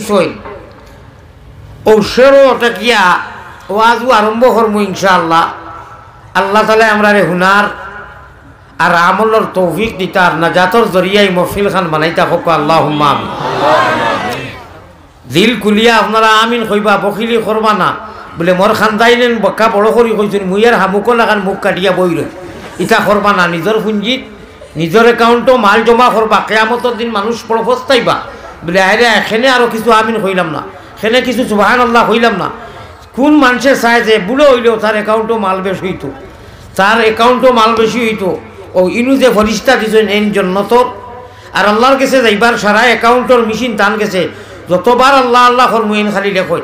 সই ঔষেরও অটকিয়া ওয়াজু আরম্ভ করবো ইনশাআল্লাহ। আল্লাহ তাআলা আমরারে হুনার আর আমলের তৌফিক দিতার নাজাতর জরিয়ায় মহফিল খান বানাইতা হোক আল্লাহুম্মা আমিন। দিল কুলিয়া আপনারা আমিন কইবা, বখিলি করবা না। বলে মোর খান্দাইলেন বক্কা বড় করি কইছেন মুইয়ার হামুক লাগান মুখ কাটিয়া বইল, ইটা করবা না। নিজের পুঞ্জিত নিজের একাউন্টও মাল জমা করবা, কেয়ামতের দিন মানুষ বড় পস্তাইবা। বলে আরে এখানে আরও কিছু আমিন হইলাম না, এখানে কিছু সুবহানাল্লাহ হইলাম না। কোন মানুষে চায় যে বুড়ো হইলেও তার একাউন্টও মাল বেশি হইতো, তার একাউন্টও মাল বেশি হইতো। ও ইনু যে ফরিস্তা দিছেন এন জন্নতর আর আল্লাহর কাছে যাইবার সারা একাউন্টর মেশিন টান গেছে। যতবার আল্লাহ আল্লাহ করমু এন খালি লেখন,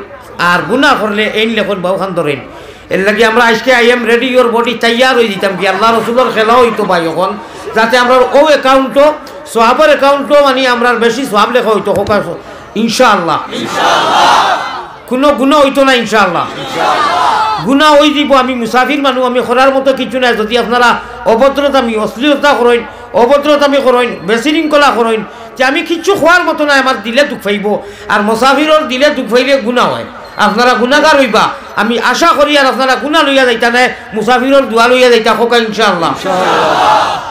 আর গুণা করলে এন লেখন বাউখান ধরেন। এর লাগে আমরা আজকে I am ready your body তৈয়ার হয়ে দিতাম কি আল্লাহ রসুলের খেলা হইতো ভাই এখন, যাতে আমরা ও অ্যাকাউন্টও সোহাবের অ্যাকাউন্টও মানে আমরা বেশি সোহাব লেখা হইতো হোক ইনশাআল্লাহ। কোনো গুণা হইতো না ইনশাআল্লাহ, গুণা হয়ে দিব। আমি মুসাফির মানুষ, আমি করার মতো কিছু নাই। যদি আপনারা অভদ্রতামি অশ্লীলতা করেন, অভদ্রতামি করেন, বেশৃঙ্খলা করেন, যে আমি কিচ্ছু খোয়ার মতো নাই, আমার দিলে দুঃখ পাইব। আর মুসাফিরর দিলে দুঃখ পাইলে গুণা হয়, আপনারা গুণাগার হইবা। আমি আশা করি আর আপনারা গুণা লইয়া যাইতা না, মুসাফিরর দোয়া লইয়া যাইতা হোক ইনশাআল্লাহ।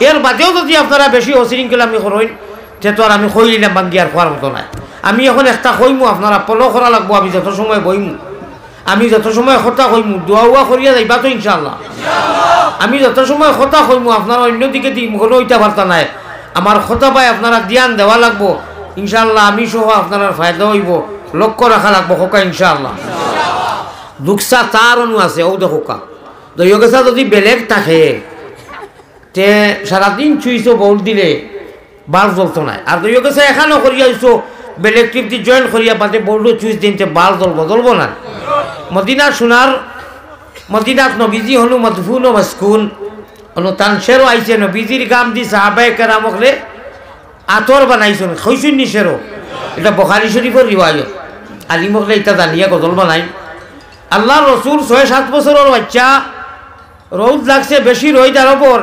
এর বাদেও যদি আপনারা বেশি অশৃঙ্খলা আমি করেন, সে তো আর আমি কইলাম বাঙ্গি আর খোয়ার মতো নাই। আমি এখন একটা কইমু, আপনারা ফলো করা লাগবো। আমি যত সময় বইমু, আমি যত সময় কথা কইমু, দোয়া উয়া করিয়া যাইবা তো ইনশাআল্লাহ। আমি যত সময় কথা কইমু আপনারা অন্যদিকে কোনো ওইটা বার্তা নাই, আমার কথা পাই আপনারা ধ্যান দেওয়া লাগবো ইনশাআল্লাহ। আমি সহ আপনার ফায়দা হইব, লক্ষ্য রাখা লাগবো হোকা ইনশাআল্লাহ। দুঃখসা তার অনু আছে ও দেখোকা দৈগেছা যদি বেলেগ থাকে তে সারাদিন চুইছো বউল দিলে বাল জ্বলতো নাই। আর দৈগেছা এখানেও করিয়াছো বেলেগ টিপটি জয়েন করিয়া বাদে বউল চুইস দিনতে বাল জ্বলব না। মদিনা সোনার মদিনাত নবীজি হনু মদফুন ও মাসকুন হনু তানসেরও আইছে। নবীজির গাম দি সাহাবায়ে কেরামকলে আতর বানাইছেন, খৈসুন নিশেরও। এটা বুখারী শরীফের রিওয়ায়ত। আলিমকলে এটা জানিয়া গজল বানাই। আল্লাহ রসুল ৬-৭ বছরের বাচ্চা, রৌদ লাগছে বেশি রোদের ওপর,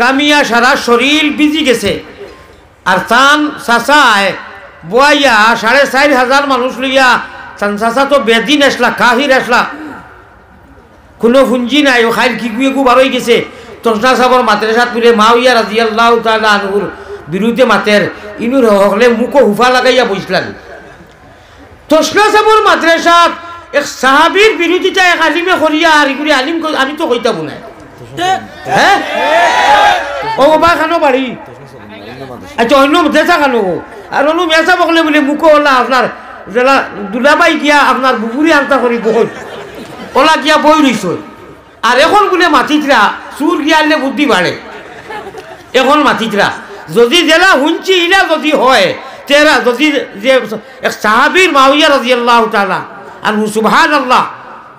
গামিয়া সারা শরীর ভিজি গেছে। আর তান চাচায় বয়াইয়া ৪,৫০০ মানুষ লইয়া, তান চাচা তো বেদিন আসলা, কাহির আসলা, কোনো ফুঞ্জি নাই, ও খাইল কিগুয়েগু বারোই গেছে। তসনা সাবর মাদ্রাসাত পুরে মাউইয়া রাদিয়াল্লাহু তাআলা আনহুর বিরুদ্ধে মাতের ইনুর হকলে মুখো হুফা লাগাইয়া বসলাম। তসনা সাবর মাদ্রাসাত এক সাহাবীর বিরোধিতা এক আলিমে করিয়া আর ইগুরি আলিম আমি তো কইতাম না। হ্যাঁ ও বাবা খানো বাড়ি, আচ্ছা অন্য মাদ্রাসা খানো। আর অন্য মেসা বকলে বলে মুখো ওলা আপনার জেলা দুলাবাই গিয়া আপনার বুবুরি আনতা করি বহুত ওলা গিয়া বই রইছ। আর এখন বলে মাতিতরা সুর গিয়া আনলে বুদ্ধি বাড়ে। এখন মাতিতরা যদি জেলা শুনছি ইলা যদি হয় তেরা যদি যে এক সাহাবীর মাউইয়া রাদিয়াল্লাহু তাআলা আনহু সুবহানাল্লাহ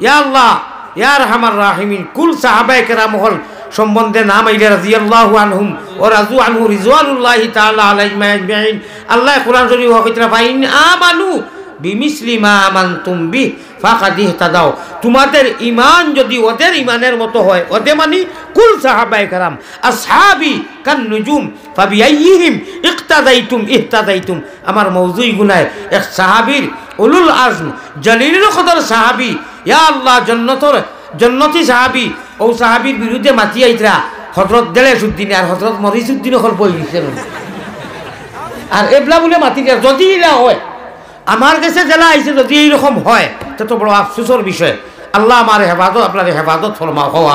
ইয়া আল্লাহ ইয়া আরহামার রাহিমিন কুল সাহাবায়ে কেরাম হল সম্বন্ধে নাম আইলে রাদিয়াল্লাহু আনহুম ওয়া রাযু আনহু রিজওয়ানুল্লাহি তাআলা আলাইহিম আজমাইন। আল্লাহ কোরআন শরীফ ওয়াকিতরা ফাইন আমানু বিমিসলি মা আমানতুম বি ফাকাদ ইহতাদাও। তোমাদের ঈমান যদি ওদের ঈমানের মতো হয়, ওদের মানে কুল সাহাবায়ে কেরাম আসহাবি কান নুজুম ফাবিআইহিম ইক্তাদাইতুম ইহতাদাইতুম। আমার মওজুই গুনায় এক সাহাবীর উলুল আজম জলিলুল কদর সাহাবী, ইয়া আল্লাহ জন্নতি সাহাবী, ও সাহাবীর বিরুদ্ধে মাতি আইতরা হযরত দেলেসউদ্দিন আর হযরত মরিসউদ্দিন হল বই দিছেন। আর এবলা বলে মাতি দেয় যদি ইলা হয়। আমার কাছে জেলা আইছে যদি এইরকম হয় তত বড় আফসোসের বিষয়। আল্লাহ আমার হেফাজত আপনার হেফাজত ফরমাও হওয়া।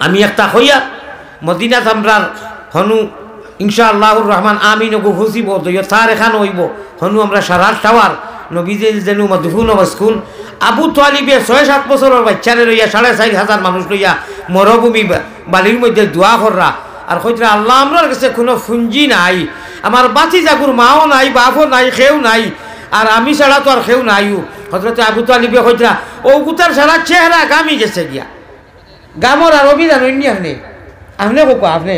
আমি একটা হইয়া মদিনাত আমরার হনু ইনশাআল্লাহুর রহমান আমিন গো হুসিব তার এখান হইব হনু আমরা সারার টাওয়ার নবীজি যেন মদফুন ও মাসকুন। আবু তালিবে ৬-৭ বছরের বাচ্চারে লইয়া ৪,৫০০ মানুষ লইয়া মরুভূমি বালির মধ্যে দোয়া কররা আর কইতরা আল্লাহ আমরার কাছে কোনো ফুঞ্জি নাই, আমার বাতি জাগুর মাও নাই, বাপও নাই, খেউ নাই, আর আমি ছাড়া তো আর খেউ নাই। হযরত আবু তালিবে কইতরা ও গুতার সারা চেহারা গামি গেছে গিয়া। গামর আর অভিযান অন্য আপনি আপনি কোকা আপনি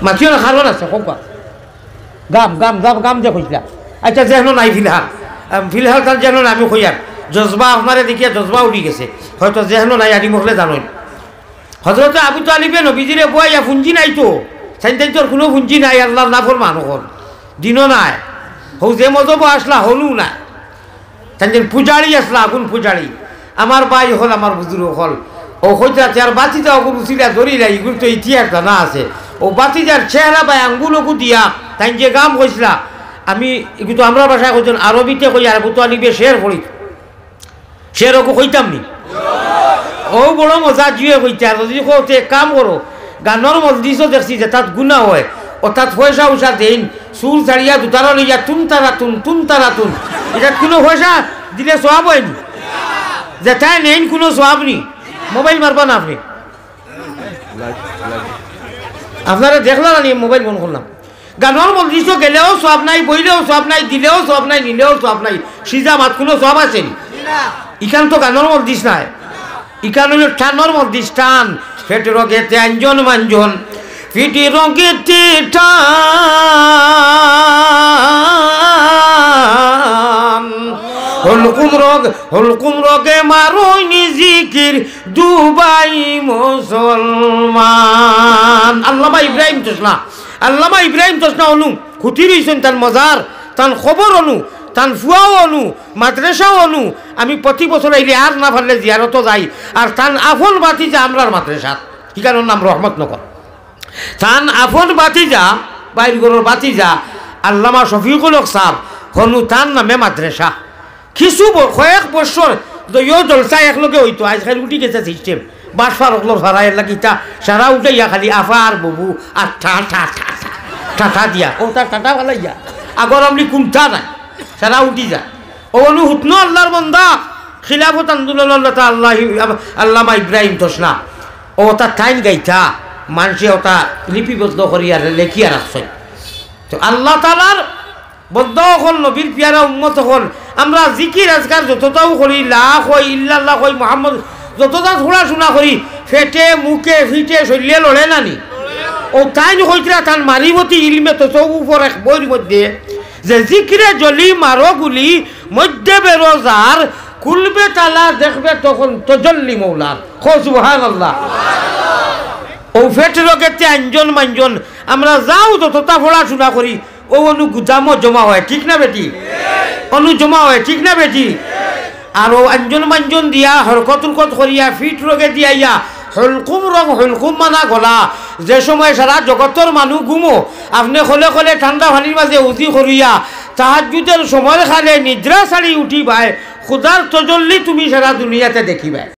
মাতিও না খারণ আছে কোকা গাম গাম গাম গাম যে কইতরা। আচ্ছা যেন নাই ফিলহাল তার যেন আমি কইয়ার জজবা আপনারে দেখিয়া জজবা উঠি গেছে, হয়তো যেন নাই আদি মহলে জানেন। হযরত আবু তালিবে নবীজিরে বইয়া ফুঞ্জি নাই তো সাইন তোর কোনো ফুঞ্জি নাই, আল্লাহর নাফরমান হল দিনও নাই। হৌ যে মজব আসলা হলু না তাদের পূজারি আসলা আগুন পূজারি আমার বাই হল আমার বুজুর্গ হল ও হইতে আর বাতিজা ওগুলো ছিলা ধরিলা এগুলো তো ইতিহাস জানা আছে ও বাতিজার চেহারা বা আঙ্গুলকু দিয়া তাই যে গাম কইসলা আমি এগুলো তো আমরা ভাষায় কইছেন আরবিতে কই আর তো আনিবে শের করি শেরকু কইতাম নি ও বড় মজা জুয়ে কইতে আর যদি কইতে কাম করো গানর মজলিসও দেখছি যে তাত গুণা হয় ও তাত পয়সা উষা দেন চুল ছাড়িয়া দুতারা লইয়া তুন তারা তুন এটা কোনো পয়সা দিলে সোয়াব হয়নি যেটাই নেন কোনো সোয়াব নি মোবাইল মারবা না আপনি আপনারা দেখলেন আমি মোবাইল বন্ধ করলাম গানর মজলিসও গেলেও সব নাই বইলেও সব নাই দিলেও সব নাই নিলেও সব নাই সিজা মাত কোনো সব আছে ইখান তো গানর মজলিস নাই ইখান হইল টানর মজলিস টান ফেট রগেতে আঞ্জন মাঞ্জন ফিটি রগেতে টান হলকুম রগে মারোনি জিকির দুবাই মুসলমান আল্লামা ইব্রাহিম তোসনা অনু খুঁটি রইছেন তার মজার তার খবর অনু তান ফুয়াও অনু মাদ্রাসাও অনু আমি প্রতি বছর আইলে আর না পারলে জিয়ারত যাই আর তান আফন বাতি যা আমরার মাদ্রাসাত ঠিকানোর নাম রহমতনগর তান আফন বাতি যা বাইরগড়ের বাতি যা আল্লামা শফিকুল হক সাহেব হনু তান নামে মাদ্রাসা কিছু কয়েক বছর জলসা একলগে হইতো আজকাল উঠি গেছে সিস্টেম বাসফার অকলোর সারা এলা কিতা সারা উঠাইয়া খালি আফা আর ববু আর ঠা দিয়া ও তার টাটা ভালাইয়া আগর আপনি কুণ্ঠা নাই সারা উঠি যায় ও অনু হুতনো আল্লাহর বন্দা খিলাফত আন্দোলন আল্লামা ইব্রাহিম তোসনা ও তার টাইম গাইতা মানুষে ওটা লিপিবদ্ধ করিয়া লেখিয়া রাখছে তো আল্লাহ তালার বদ্ধ হল নবীর পিয়ারা উম্মত হল আমরা জিকির আজকার যতটাও করি লাখ হই ইল্লাল্লাহ হই মোহাম্মদ যতটা পড়াশোনা করি ফেটে মুখে ফিটে শরীরে লড়ে নানি ও তাই হইতরা তার মারিমতি ইলমে তো উপর এক বইয়ের মধ্যে যে জিকিরে জলি মারো গুলি মধ্যে বেরোজার খুলবে তালা দেখবে তখন তজল্লি মৌলার খো সুবহানাল্লাহ ও ফেট রগেতে আঞ্জন মাঞ্জন আমরা যাও যতটা পড়াশোনা করি ও অনু গুদামও জমা হয় ঠিক না বেটি অনু জমা হয় ঠিক না বেটি আর ও আঞ্জন মাঞ্জন দিয়া হরকত করিয়া ফিট রোগে দিয়াইয়া হলকুম মানা গলা যে সময় সারা জগতর মানুষ ঘুমো আপনি খলে ঠান্ডা পানির মাঝে উঠি করিয়া তাহাজ্জুদের সময় খালে নিদ্রা ছাড়ি উঠিবাই খুদার তজল্লি তুমি সারা দুনিয়াতে দেখিবাই।